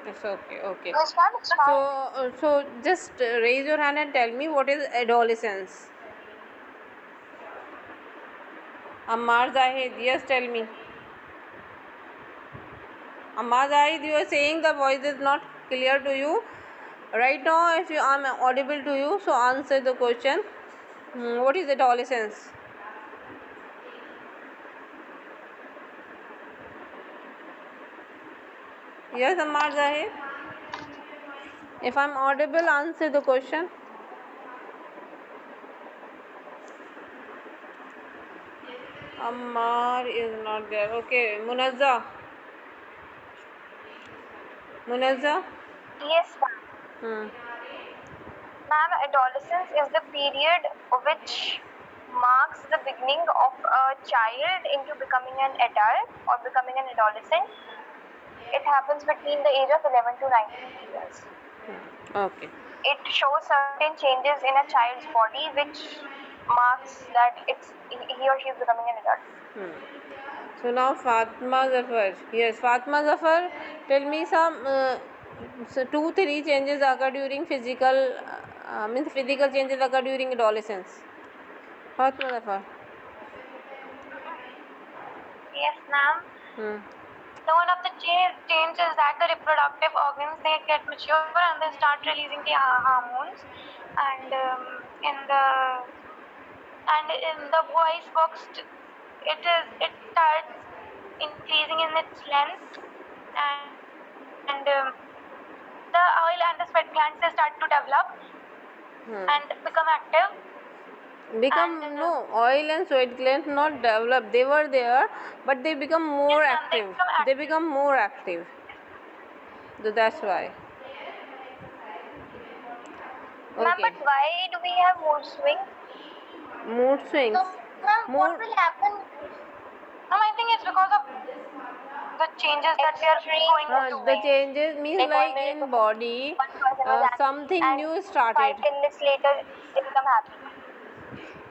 It's okay. Okay. Yes, ma'am, it's So, fine. just raise your hand and tell me what is adolescence. Ammar Zahid, yes, tell me. Ammar Zahid, you are saying the voice is not clear to you. Right now, if you am audible to you, so answer the question. What is adolescence? Yes, Ammar Zahid. If I'm audible, answer the question. Ammar is not there. Okay, Munazza. Munazza. Yes, ma'am. Hmm. Ma'am, adolescence is the period which marks the beginning of a child into becoming an adult or becoming an adolescent. It happens between the age of 11 to 19 years. Okay. It shows certain changes in a child's body which marks that he or she is becoming an adult. So now Fatma Zafar. Yes, Fatma Zafar, tell me some so 2-3 changes occur during physical means physical changes occur during adolescence. Fatma Zafar. Yes, ma'am. Hmm. So one of the changes is that the reproductive organs they get mature and they start releasing the hormones, and in the voice box it starts increasing in its length, and the oil and the sweat glands they start to develop and become active, Become and no oil and sweat glands not developed. They were there, but they become more yes, ma'am, they active. become They active. become more active. So that's why. Ma'am, Okay. but why do we have mood swings? Mood swings. So, ma'am, what Mood. will happen? Ma'am, I think it's because of the changes that we are going The through. changes means Like like 1 minute in before body, one person was angry, something and new started. 5 10 minutes later they become happy.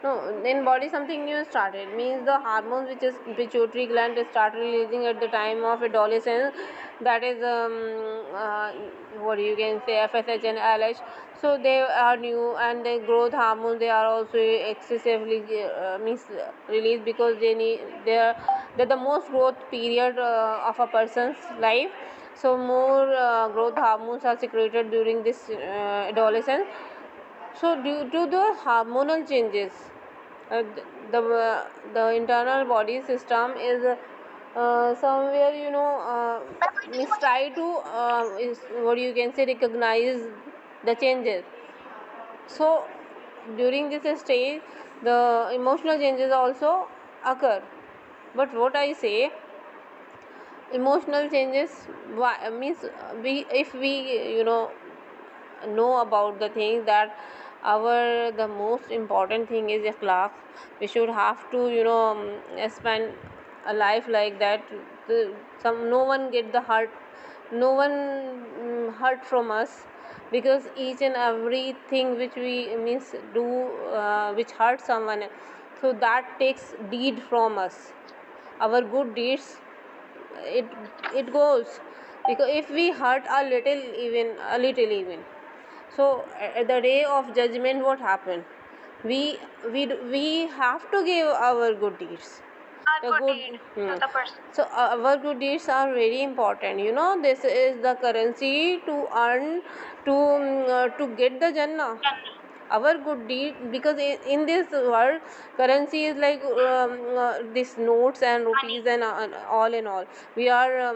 No, in body something new started. Means the hormones which is pituitary gland start releasing at the time of adolescence. That is what you can say FSH and LH. So they are new, and the growth hormones they are also excessively means released because they're the most growth period of a person's life. So more growth hormones are secreted during this adolescence. So due to the hormonal changes, the internal body system is somewhere Ma'am, I just means want try to is what you can say recognize the changes. So during this stage, the emotional changes also occur. But what I say, emotional changes means we if we know about the things that our the most important thing is akhlaq. We should have to spend a life like that. No one get the hurt, no one hurt from us, because each and everything which we means do which hurt someone, so that takes deed from us, our good deeds. It goes, because if we hurt a little even, so at the day of judgment what happened, we have to give our good deeds, our the good good. deed to the person. So our good deeds are very important. This is the currency to earn, to get the jannah, our good deed. Because in this world currency is like this notes and Money. rupees and all in all. We are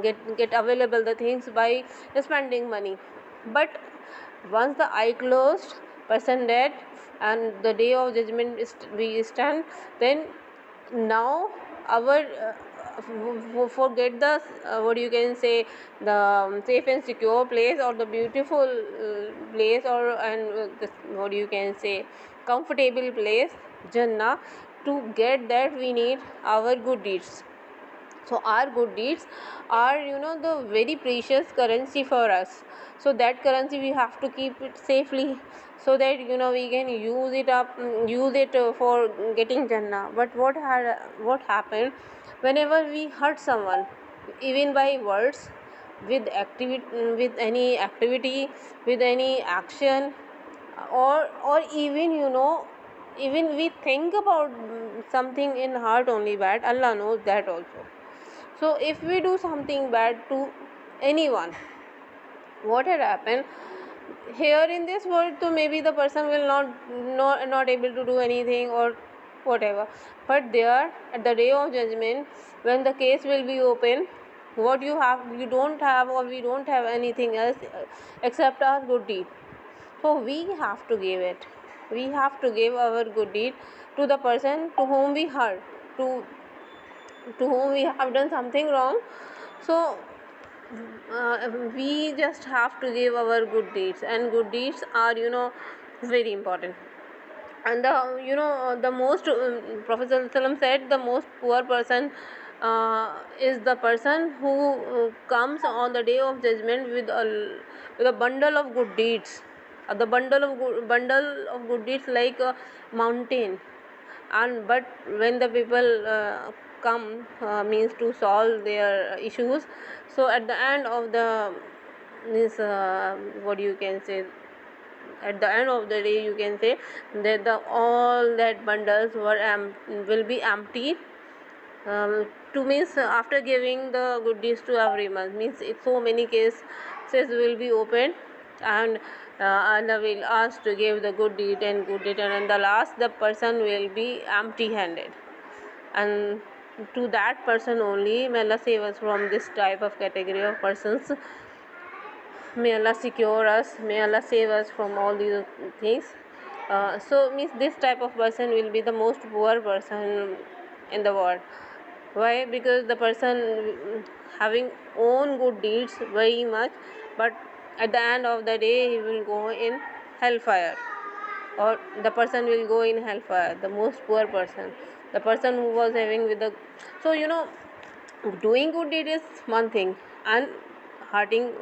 get available the things by spending money. But once the eye closed, person dead, and the day of judgment we stand, then now our forget the what you can say, the safe and secure place, or the beautiful place, or what you can say, comfortable place, jannah. To get that we need our good deeds. So our good deeds are the very precious currency for us. So that currency we have to keep it safely, so that we can use it for getting jannah. But what happened, whenever we hurt someone, even by words, with any activity, with any action, or even even we think about something in heart only bad, Allah knows that also. So if we do something bad to anyone, what had happened here in this world, so maybe the person will not able to do anything or whatever, but there at the day of judgment, when the case will be open, what you don't have, or we don't have anything else except our good deed. So we have to give it, we have to give our good deed to the person to whom we hurt, to whom we have done something wrong. So we just have to give our good deeds, and good deeds are very important. And the most Prophet ﷺ said the most poor person is the person who comes on the day of judgment with a bundle of good deeds, the bundle of good deeds like a mountain. And but when the people come means to solve their issues, so at the end of the this what you can say, at the end of the day you can say that the all that bundles will be empty, to means after giving the good deeds to every month, means if so many cases will be opened, and Allah will ask to give the good deed, and the last the person will be empty handed. And to that person only, may Allah save us from this type of category of persons. May Allah secure us, may Allah save us from all these things. So means this type of person will be the most poor person in the world. Why? Because the person having own good deeds very much, but at the end of the day he will go in hellfire, or the person will go in hellfire, the most poor person, the person who was having with the. So doing good deed is one thing, and hurting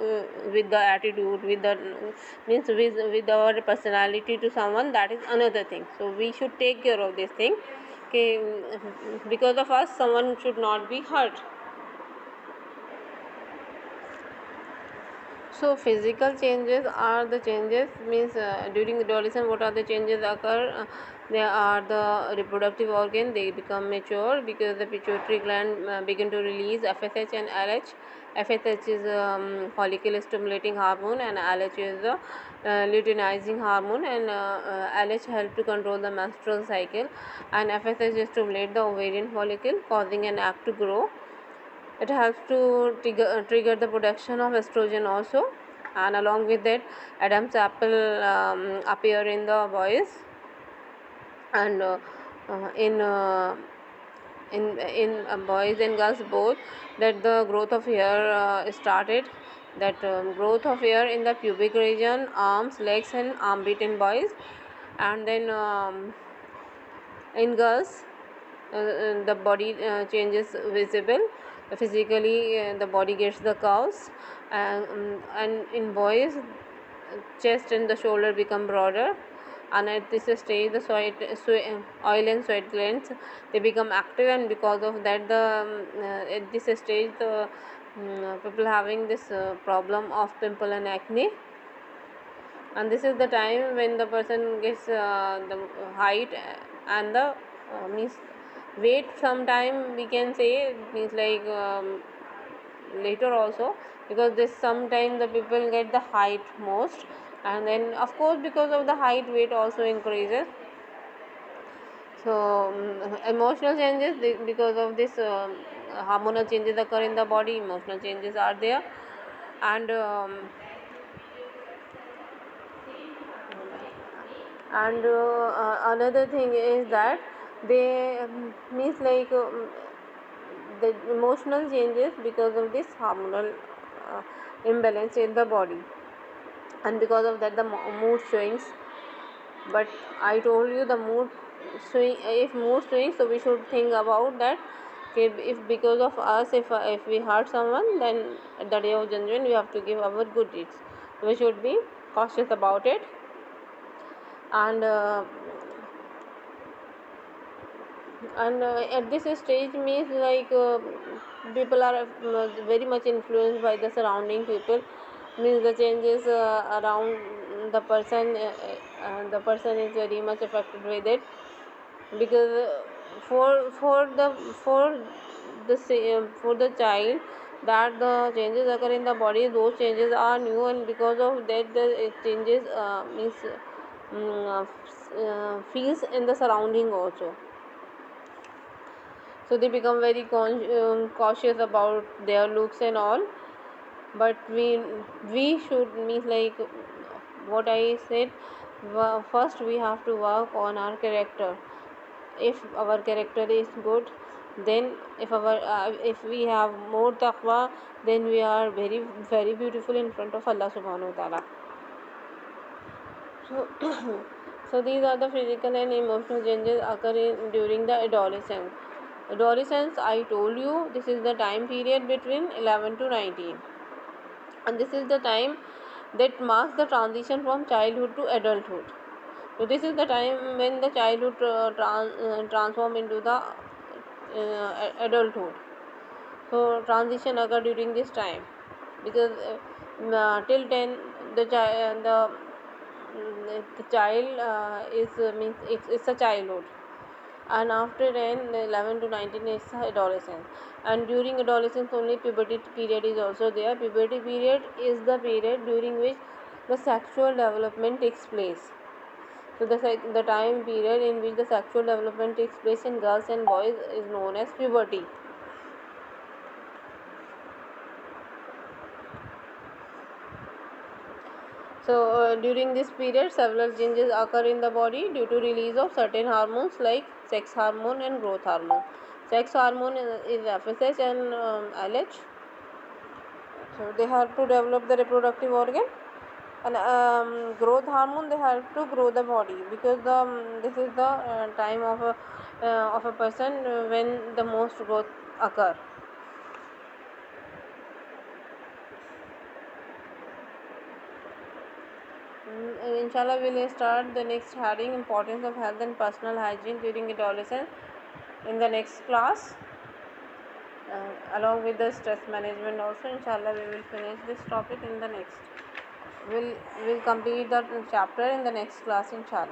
with the attitude, with the means with our personality to someone, that is another thing. So we should take care of this thing. Okay, because of us someone should not be hurt. So physical changes are the changes, means during the adolescence what are the changes occur. They are the reproductive organ, they become mature because the pituitary gland begin to release FSH and LH. FSH is follicle stimulating hormone, and LH is the luteinizing hormone, and LH help to control the menstrual cycle, and FSH stimulate the ovarian follicle, causing an egg to grow. It helps to trigger the production of estrogen also, and along with that Adam's apple appear in the boys, and in boys and girls both, that the growth of hair started, that growth of hair in the pubic region, arms, legs, and armpit in boys, and then in girls the body changes visible physically, the body gets the curves, and in boys chest and the shoulder become broader, and at this stage the oil and sweat glands they become active, and because of that the at this stage the people having this problem of pimple and acne. And this is the time when the person gets the height and the means weight, sometime we can say, means like later also, because this sometime the people get the height most, and then of course because of the height weight also increases. So emotional changes, because of this hormonal changes occur in the body, emotional changes are there. And another thing is that they means like the emotional changes because of this hormonal uh, imbalance in the body, and because of that the mood swings. But I told you the mood swing, if mood swings, so we should think about that. Okay, if because of us, if we hurt someone, then at the day of judgment we have to give our good deeds. We should be cautious about it. And at this stage means like people are very much influenced by the surrounding people, means the changes around the person is very much affected with it, because for the child, that the changes occur in the body, those changes are new, and because of that the changes feels in the surrounding also. So they become very cautious about their looks and all. But we should, means like what I said, first we have to work on our character. If our character is good, then if we have more taqwa, then we are very very beautiful in front of Allah subhanahu wa ta'ala. So so these are the physical and emotional changes occurring during the adolescence. I told you, this is the time period between 11 to 19, and this is the time that marks the transition from childhood to adulthood. So this is the time when the childhood transform into the adulthood. So transition occur during this time, because till 10 the child is means it's a childhood, and after 10 11 to 19 is adolescence, and during adolescence only puberty period is also there. Puberty period is the period during which the sexual development takes place. So the time period in which the sexual development takes place in girls and boys is known as puberty. So during this period, several changes occur in the body due to release of certain hormones like sex hormone and growth hormone. Sex hormone is FSH and LH. So they help to develop the reproductive organ, and growth hormone, they help to grow the body, because this is the time of a person when the most growth occur. Inshallah, we will start the next heading, importance of health and personal hygiene during adolescence, in the next class, along with the stress management also. Inshallah, we will finish this topic in the next. We'll complete the chapter in the next class, inshallah.